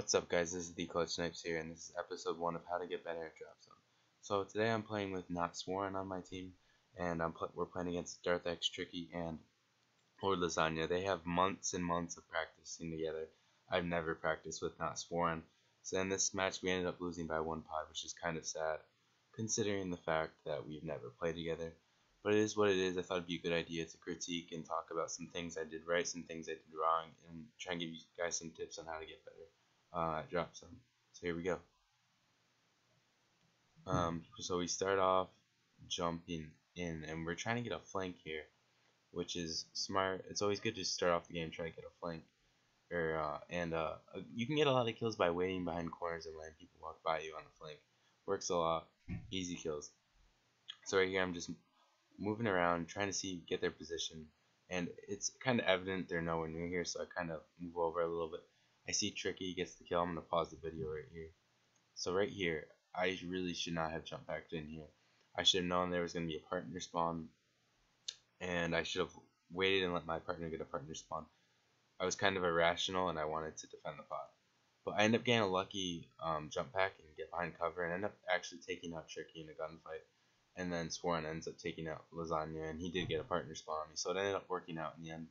What's up, guys? This is the Clutch Snipes here, and this is episode 1 of How to Get Better at DROPZONE. So today I'm playing with Not Sworn on my team, and we're playing against Darth X, Tricky, and Lord Lasagna. They have months and months of practicing together. I've never practiced with Not Sworn, so in this match we ended up losing by 1 pod, which is kind of sad, considering the fact that we've never played together. But it is what it is. I thought it'd be a good idea to critique and talk about some things I did right, some things I did wrong, and try and give you guys some tips on how to get better at DROPZONE. So here we go. So we start off jumping in, and we're trying to get a flank here, which is smart. It's always good to start off the game trying to get a flank, you can get a lot of kills by waiting behind corners and letting people walk by you on the flank. Works a lot. Easy kills. So right here I'm just moving around, trying to get their position, and it's kind of evident they're nowhere near here, so I kind of move over a little bit. I see Tricky gets the kill. I'm going to pause the video right here. So right here, I really should not have jumped back in here. I should have known there was going to be a partner spawn, and I should have waited and let my partner get a partner spawn. I was kind of irrational, and I wanted to defend the pod. But I end up getting a lucky jump pack and get behind cover, and end up actually taking out Tricky in a gunfight. And then Sworn ends up taking out Lasagna, and he did get a partner spawn on me, so it ended up working out in the end.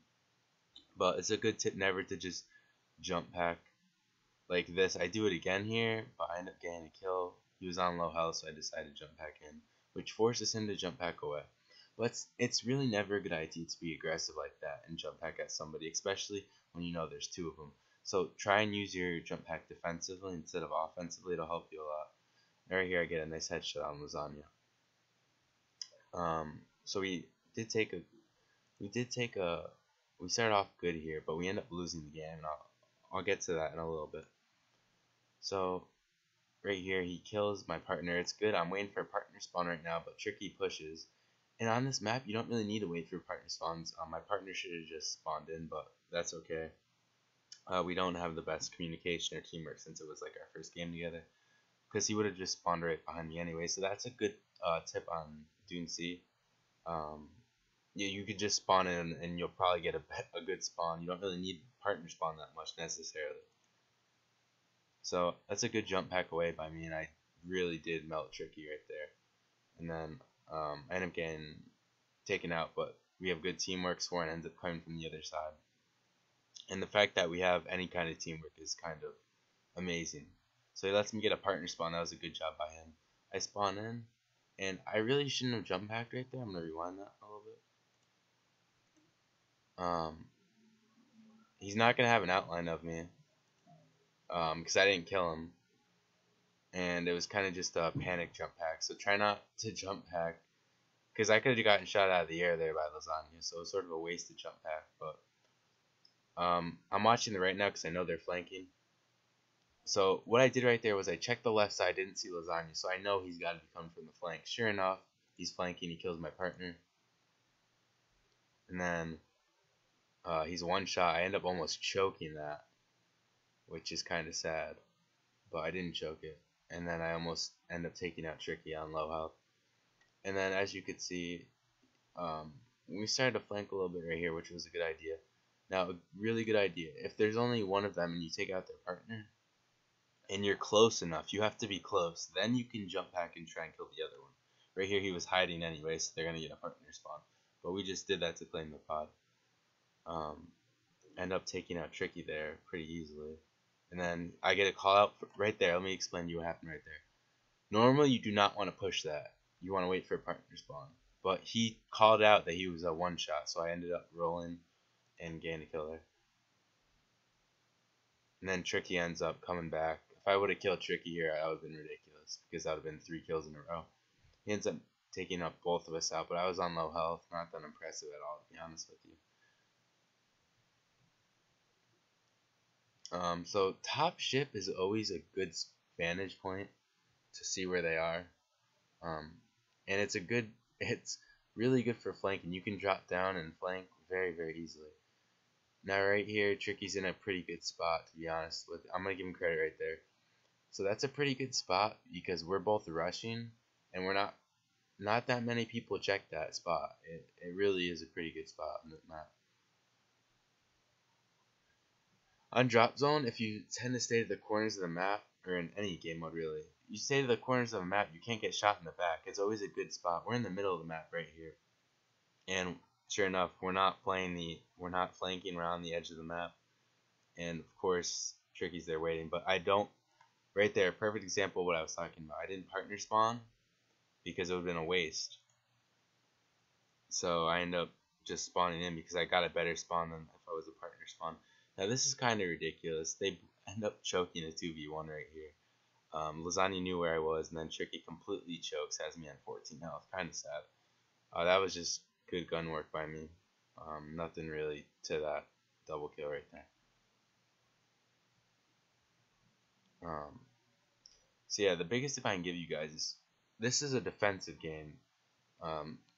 But it's a good tip never to just jump pack like this. I do it again here, but I end up getting a kill. He was on low health, so I decided to jump pack in, which forces him to jump pack away. But it's really never a good idea to be aggressive like that and jump pack at somebody, especially when you know there's 2 of them. So try and use your jump pack defensively instead of offensively. It'll help you a lot. And right here I get a nice headshot on Lasagna. So we started off good here, but we end up losing the game, and I'll get to that in a little bit. So right here he kills my partner. It's good. I'm waiting for a partner spawn right now, but Tricky pushes. And on this map you don't really need to wait for partner spawns. My partner should have just spawned in, but that's okay. We don't have the best communication or teamwork since it was like our first game together, because he would have just spawned right behind me anyway. So that's a good tip on Dune C. Yeah, you could just spawn in and you'll probably get a good spawn. You don't really need partner spawn that much necessarily. So that's a good jump pack away by me, and I really did melt Tricky right there. And then I end up getting taken out, but we have good teamwork. Sworn ends up coming from the other side. And the fact that we have any kind of teamwork is kind of amazing. So he lets me get a partner spawn. That was a good job by him. I spawn in, and I really shouldn't have jump packed right there. I'm going to rewind that a little bit. He's not going to have an outline of me, because I didn't kill him. And it was kind of just a panic jump pack. So try not to jump pack, because I could have gotten shot out of the air there by Lasagna. So it was sort of a wasted jump pack. But I'm watching the right now because I know they're flanking. So what I did right there was I checked the left side, didn't see Lasagna, so I know he's got to be coming from the flank. Sure enough, he's flanking, he kills my partner. And then he's one shot. I end up almost choking that, which is kind of sad, but I didn't choke it. And then I almost end up taking out Tricky on low health. And then as you could see, we started to flank a little bit right here, which was a good idea. Now, a really good idea, if there's only one of them and you take out their partner, and you're close enough, you have to be close, then you can jump back and try and kill the other one. Right here he was hiding anyway, so they're going to get a partner spawn. But we just did that to claim the pod. End up taking out Tricky there pretty easily. And then I get a call out right there. Let me explain to you what happened right there. Normally you do not want to push that. You want to wait for a partner spawn. But he called out that he was a one shot, so I ended up rolling and getting a kill there. And then Tricky ends up coming back. If I would have killed Tricky here, that would have been ridiculous, because that would have been 3 kills in a row. He ends up taking up both of us out, but I was on low health. Not that impressive at all, to be honest with you. So top ship is always a good vantage point to see where they are. And it's really good for flanking. You can drop down and flank very, very easily. Now right here, Tricky's in a pretty good spot, to be honest with. I'm gonna give him credit right there. So that's a pretty good spot because we're both rushing, and we're not that many people check that spot. It really is a pretty good spot on the map. On drop zone, if you tend to stay to the corners of the map, or in any game mode really, you stay to the corners of the map, you can't get shot in the back. It's always a good spot. We're in the middle of the map right here, and sure enough, we're not flanking around the edge of the map, and of course Tricky's there waiting. But I don't. Right there, perfect example of what I was talking about. I didn't partner spawn because it would have been a waste. So I end up just spawning in because I got a better spawn than if I was a partner spawn. Now this is kind of ridiculous. They end up choking a 2v1 right here. Lasagna knew where I was, and then Tricky completely chokes, has me on 14 health. Kind of sad. That was just good gun work by me. Nothing really to that double kill right there. So yeah, the biggest tip I can give you guys is this is a defensive game.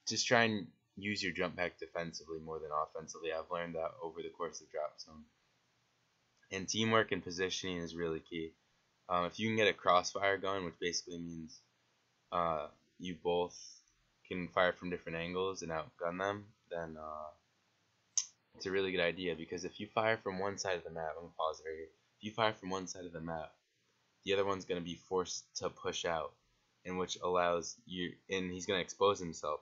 Just try and use your jump pack defensively more than offensively. I've learned that over the course of drop zone. And teamwork and positioning is really key. If you can get a crossfire going, which basically means you both can fire from different angles and outgun them, then it's a really good idea. Because if you fire from one side of the map, I'm gonna pause right here. If you fire from one side of the map, the other one's gonna be forced to push out, and which allows you, and he's gonna expose himself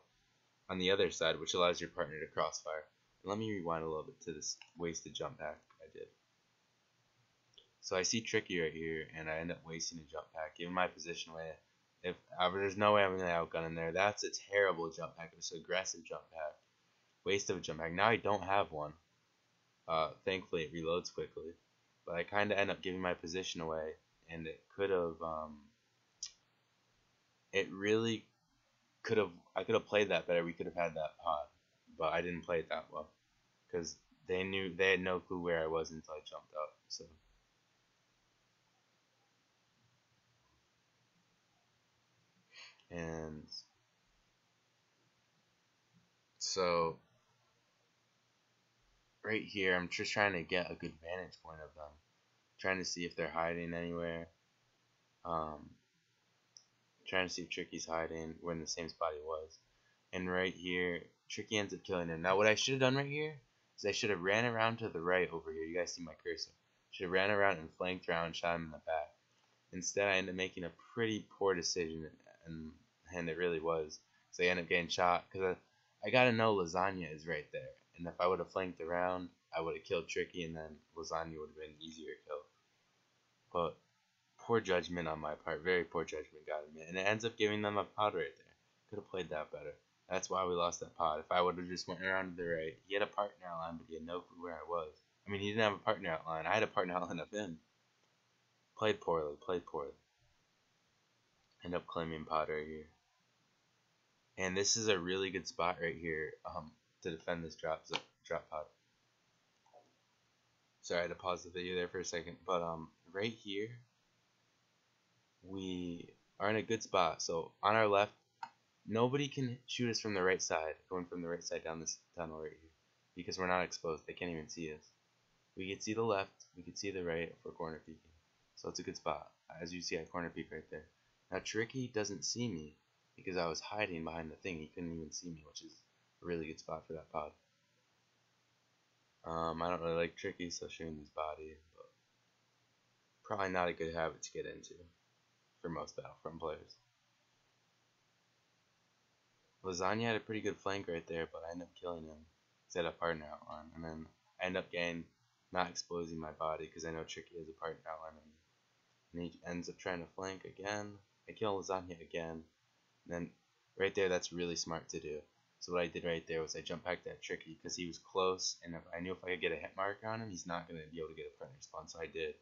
on the other side, which allows your partner to crossfire. And let me rewind a little bit to this wasted jump pack I did. So I see Tricky right here, and I end up wasting a jump pack, giving my position away. If there's no way I'm gonna outgun him there. That's a terrible jump pack. It's an aggressive jump pack. Waste of a jump pack. Now I don't have one. Thankfully it reloads quickly, but I kind of end up giving my position away, and it could have. It really could have. I could have played that better. We could have had that pod, but I didn't play it that well because they had no clue where I was until I jumped up. So. And so right here, I'm just trying to get a good vantage point of them, trying to see if they're hiding anywhere. Trying to see if Tricky's hiding. We're in the same spot he was. And right here, Tricky ends up killing him. Now what I should have done right here is I should have ran around to the right over here. You guys see my cursor. Should have ran around and flanked around and shot him in the back. Instead, I ended up making a pretty poor decision, and it really was. So I ended up getting shot because I gotta know Lasagna is right there. And if I would have flanked around, I would have killed Tricky, and then Lasagna would have been an easier kill. But poor judgment on my part, very poor judgment got him, and it ends up giving them a pod right there. Could have played that better. That's why we lost that pod. If I would have just went around to the right, he had a partner outline, but he had no clue where I was. I mean, he didn't have a partner outline. I had a partner outline of him. Played poorly. End up claiming pod right here. And this is a really good spot right here to defend this drop pod. Sorry, I had to pause the video there for a second. But right here, we are in a good spot. So on our left, nobody can shoot us from the right side, going from the right side down this tunnel right here, because we're not exposed. They can't even see us. We can see the left, we can see the right if we're corner peeking. So it's a good spot. As you see, I corner peek right there. Now Tricky doesn't see me because I was hiding behind the thing. He couldn't even see me, which is a really good spot for that pod. I don't really like Tricky, so showing his body, but probably not a good habit to get into for most Battlefront players. Lasagna had a pretty good flank right there, but I ended up killing him. Set a partner outline, and then I end up not exposing my body because I know Tricky has a partner outline on me. And he ends up trying to flank again. I kill Lasagna again. And then right there, that's really smart to do. So what I did right there was I jump back that Tricky because he was close, and I knew if I could get a hit marker on him, he's not going to be able to get a partner spawn. So I did.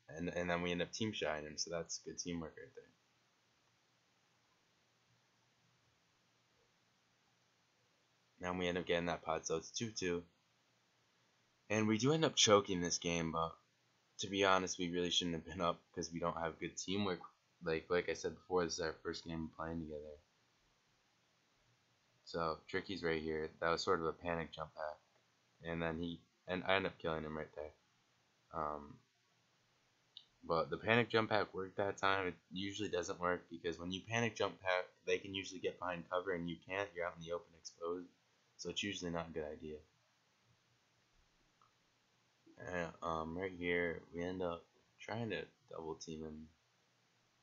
And then we end up team shotting him, so that's good teamwork right there. Now we end up getting that pod, so it's 2-2. And we do end up choking this game, but to be honest, we really shouldn't have been up because we don't have good teamwork. Like I said before, this is our first game playing together. So Tricky's right here. That was sort of a panic jump pack, and then I end up killing him right there. But the panic jump pack worked that time. It usually doesn't work because when you panic jump pack, they can usually get behind cover, and you can't. You're out in the open exposed, so it's usually not a good idea. And right here we end up trying to double team him,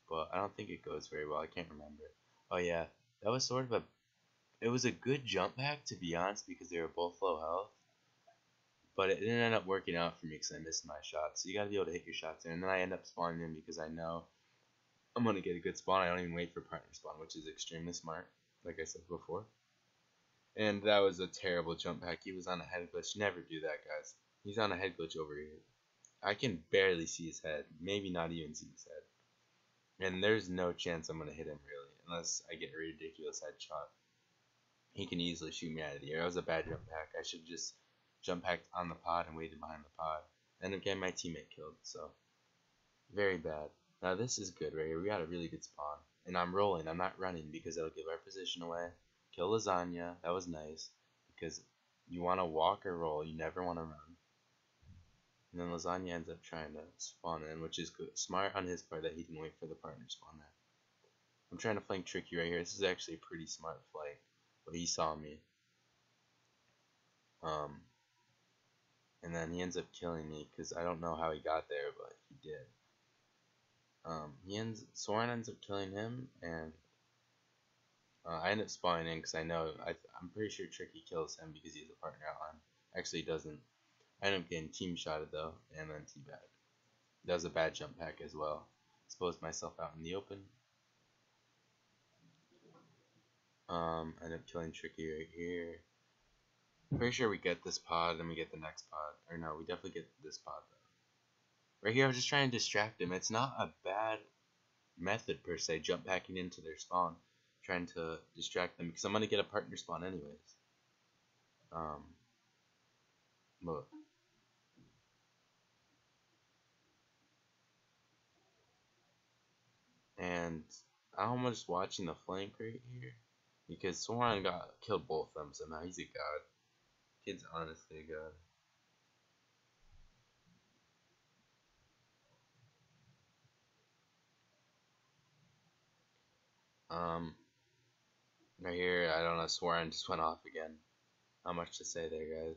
but I don't think it goes very well. I can't remember. Oh yeah, that was sort of a it was a good jump pack to be honest because they were both low health, but it didn't end up working out for me because I missed my shot. So you gotta be able to hit your shots there, and then I end up spawning in because I know I'm gonna get a good spawn. I don't even wait for partner spawn, which is extremely smart, like I said before. And that was a terrible jump pack. He was on a head glitch. Never do that, guys. He's on a head glitch over here. I can barely see his head. Maybe not even see his head. And there's no chance I'm going to hit him, really. Unless I get a ridiculous headshot. He can easily shoot me out of the air. That was a bad jump pack. I should just jump packed on the pod and waited behind the pod. Ended up getting my teammate killed. So, very bad. Now this is good right here. We got a really good spawn. And I'm rolling. I'm not running because it'll give our position away. Kill lasagna. That was nice. Because you want to walk or roll. You never want to run. And then lasagna ends up trying to spawn in, which is good. Smart on his part that he didn't wait for the partner spawn there. I'm trying to flank Tricky right here. This is actually a pretty smart flank. But he saw me. And then he ends up killing me because I don't know how he got there, but he did. Soren ends up killing him, and I end up spawning in because I know I'm pretty sure Tricky kills him because he has a partner outline. Actually, he doesn't. I end up getting team shotted though, and then teabagged. That was a bad jump pack as well. Exposed myself out in the open. End up killing Tricky right here. Pretty sure we get this pod, then we get the next pod. Or no, we definitely get this pod though. Right here, I was just trying to distract him. It's not a bad method per se, jump packing into their spawn, trying to distract them because I'm gonna get a partner spawn anyways. Look. And I'm just watching the flank right here because Soren got killed both of them, so now he's a god. Kid's honestly a god. Right here, I don't know, Soren just went off again. Not much to say there, guys.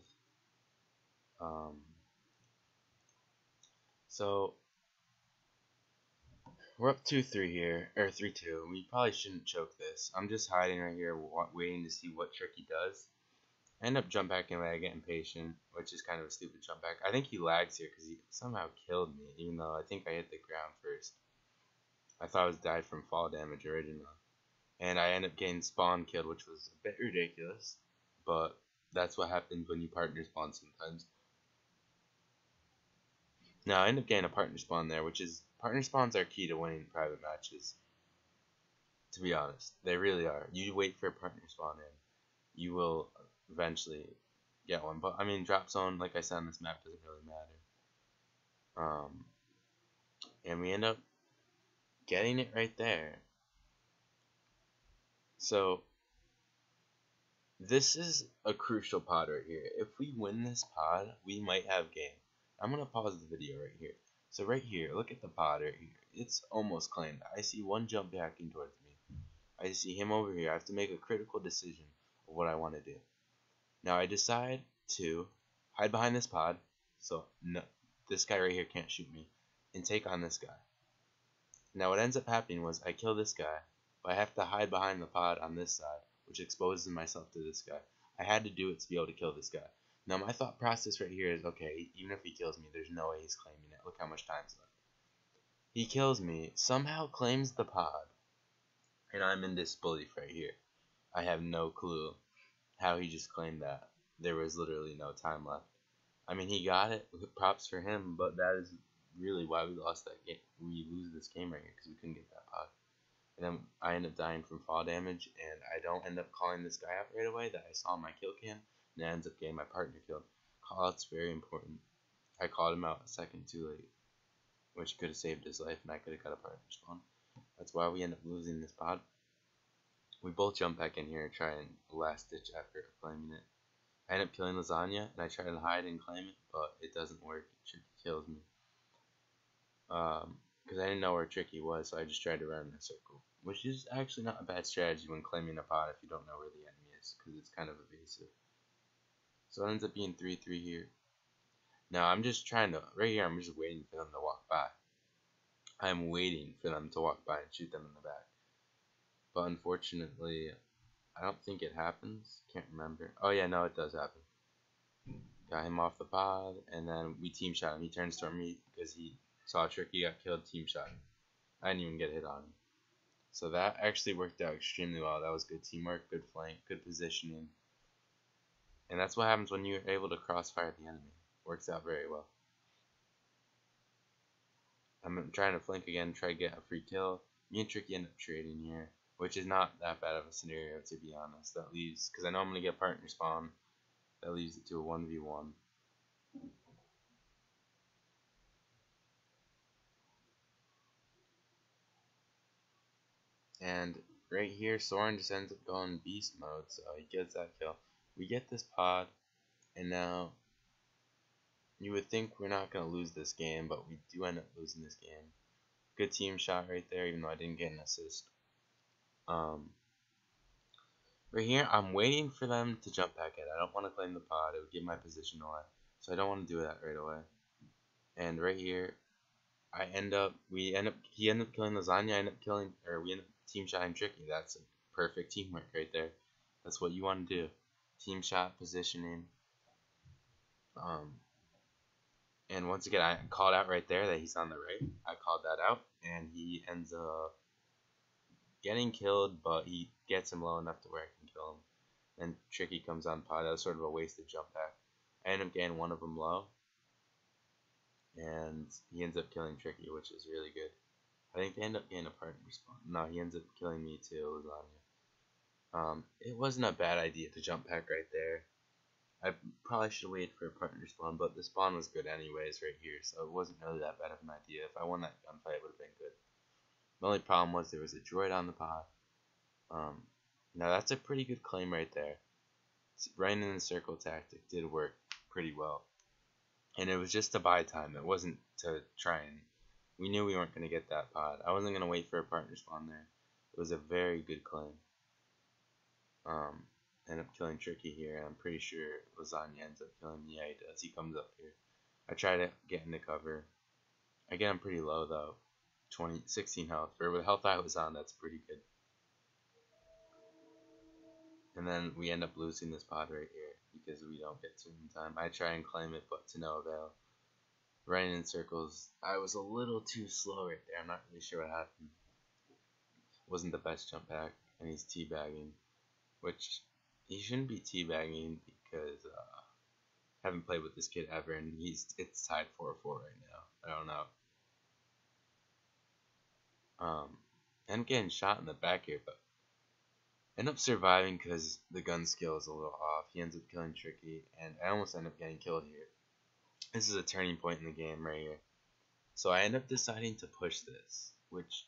So we're up 2-3 here, or 3-2. We probably shouldn't choke this. I'm just hiding right here, waiting to see what Tricky does. I end up jump backing away, I get impatient, which is kind of a stupid jump back. I think he lags here because he somehow killed me, even though I think I hit the ground first. I thought I was died from fall damage originally. And I end up getting spawn killed, which was a bit ridiculous. But that's what happens when you partner spawn sometimes. Now I end up getting a partner spawn there, which is partner spawns are key to winning private matches. To be honest, they really are. You wait for a partner spawn in, you will eventually get one. But I mean, drop zone, like I said on this map, doesn't really matter. And we end up getting it right there. So this is a crucial pod right here. If we win this pod, we might have game. I'm gonna pause the video right here. So right here, look at the pod right here. It's almost claimed. I see one jump backing towards me. I see him over here. I have to make a critical decision of what I want to do. Now I decide to hide behind this pod, so no, this guy right here can't shoot me, and take on this guy. Now what ends up happening was I kill this guy, but I have to hide behind the pod on this side, which exposes myself to this guy. I had to do it to be able to kill this guy. Now my thought process right here is, okay, even if he kills me, there's no way he's claiming it. Look how much time's left. He kills me, somehow claims the pod, and I'm in disbelief right here. I have no clue how he just claimed that. There was literally no time left. I mean, he got it. Props for him, but that is really why we lost that game. We lose this game right here because we couldn't get that pod. And then I end up dying from fall damage, and I don't end up calling this guy out right away that I saw on my kill cam, and it ends up getting my partner killed. Call out's very important. I called him out a second too late, which could have saved his life, and I could have got a partner spawn. That's why we end up losing this pod. We both jump back in here and try and last ditch effort of claiming it. I end up killing lasagna, and I try to hide and claim it, but it doesn't work. Tricky kills me. Because I didn't know where Tricky was, so I just tried to run in a circle. Which is actually not a bad strategy when claiming a pod if you don't know where the enemy is, because it's kind of evasive. So it ends up being 3-3 here. Now I'm just trying to, right here, I'm just waiting for them to walk by. I'm waiting for them to walk by and shoot them in the back. But unfortunately, I don't think it happens. Can't remember. Oh yeah, no, it does happen. Got him off the pod, and then we team shot him. He turns toward me because he saw a trick. He got killed, team shot him. I didn't even get a hit on him. So that actually worked out extremely well. That was good teamwork, good flank, good positioning. And that's what happens when you're able to crossfire the enemy. Works out very well. I'm trying to flank again, try to get a free kill. Me and Tricky end up trading here, which is not that bad of a scenario, to be honest. That leaves, because I know I'm going to get partner spawn, that leaves it to a 1v1. And right here, Soren just ends up going beast mode, so he gets that kill. We get this pod, and now you would think we're not going to lose this game, but we do end up losing this game. Good team shot right there, even though I didn't get an assist. Right here, I'm waiting for them to jump back in. I don't want to claim the pod. It would give my position away. So I don't want to do that right away. And right here, he end up killing Lasagna. We end up team shotting Tricky. That's a perfect teamwork right there. That's what you want to do. Team shot, positioning. And once again, I called out right there that he's on the right. I called that out, and he ends up getting killed, but he gets him low enough to where I can kill him. Then Tricky comes on pod. That was sort of a wasted jump back. I end up getting one of them low, and he ends up killing Tricky, which is really good. I think they end up getting a partner spawn. No, he ends up killing me too, Lasagna. It wasn't a bad idea to jump back right there. I probably should have waited for a partner spawn, but the spawn was good anyways right here, so it wasn't really that bad of an idea. If I won that gunfight, it would have been good. The only problem was there was a droid on the pod. Now that's a pretty good claim right there. Running in the circle tactic did work pretty well. And it was just to buy time. It wasn't to try and... We knew we weren't going to get that pod. I wasn't going to wait for a partner spawn there. It was a very good claim. End up killing Tricky here. I'm pretty sure Lasagna ends up killing me. Yeah, he does. He comes up here. I try to get into cover. I get him pretty low though. 16 health. For the health I was on, that's pretty good. And then we end up losing this pod right here because we don't get to it in time. I try and claim it, but to no avail. Running in circles. I was a little too slow right there. I'm not really sure what happened. Wasn't the best jump back, and he's teabagging, which he shouldn't be teabagging because I haven't played with this kid ever, and it's tied 4-4 right now. I don't know. I'm getting shot in the back here, but end up surviving because the gun skill is a little off. He ends up killing Tricky, and I almost end up getting killed here. This is a turning point in the game right here. So I end up deciding to push this, which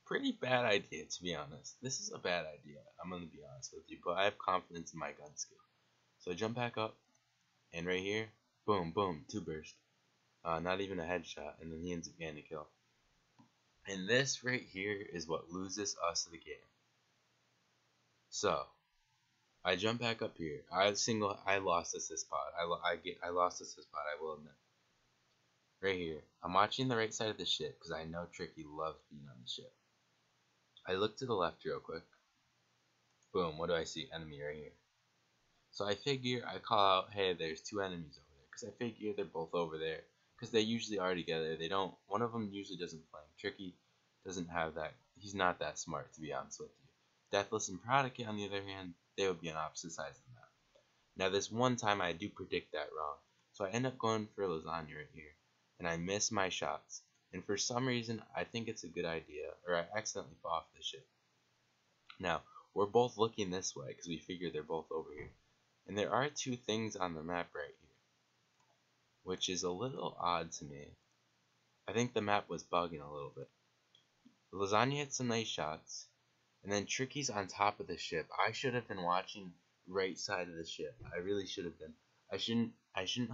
pretty bad idea to be honest. This is a bad idea. I'm gonna be honest with you, but I have confidence in my gun skill. So I jump back up, and right here, boom, boom, 2 burst. Not even a headshot, and then he ends up getting a kill. And this right here is what loses us the game. So I jump back up here. I lost assist pod. I lost assist pod. I will admit. Right here, I'm watching the right side of the ship because I know Tricky loves being on the ship. I look to the left real quick. Boom. What do I see? Enemy right here. So I figure I call out, hey, there's 2 enemies over there because I figure they're both over there because they usually are together. They don't. One of them usually doesn't flank. Tricky doesn't have that. He's not that smart, to be honest with you. Deathless and Prodigy, on the other hand, they would be on opposite sides of the map. Now, this one time I do predict that wrong, so I end up going for Lasagna right here, and I miss my shots. And for some reason, I think it's a good idea, or I accidentally fall off the ship. Now, we're both looking this way because we figure they're both over here. And there are 2 things on the map right here, which is a little odd to me. I think the map was bugging a little bit. Lasagna hit some nice shots, and then Tricky's on top of the ship. I should have been watching right side of the ship. I really should have been. I shouldn't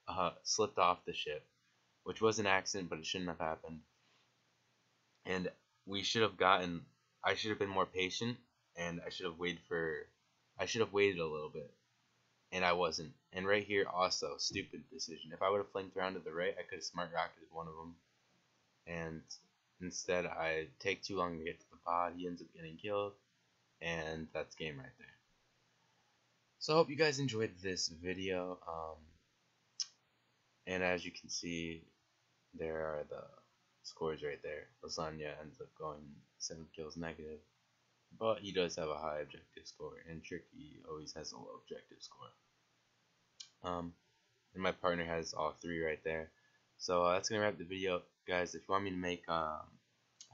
have slipped off the ship, which was an accident, but it shouldn't have happened. And we should have gotten. I should have been more patient, and I should have waited a little bit. and I wasn't. And right here also, stupid decision. If I would have flanked around to the right, I could have smart rocketed one of them. And instead, I take too long to get to the pod. He ends up getting killed, and that's game right there. So I hope you guys enjoyed this video. And as you can see, there are the scores right there. Lasagna ends up going 7 kills negative, but he does have a high objective score, and Tricky always has a low objective score. And my partner has all 3 right there. So that's gonna wrap the video, guys. If you want me to make how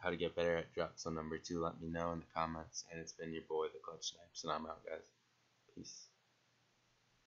to get better at DROPZONE number 2, let me know in the comments. And it's been your boy, the Clutch Snipes, and I'm out, guys. Peace.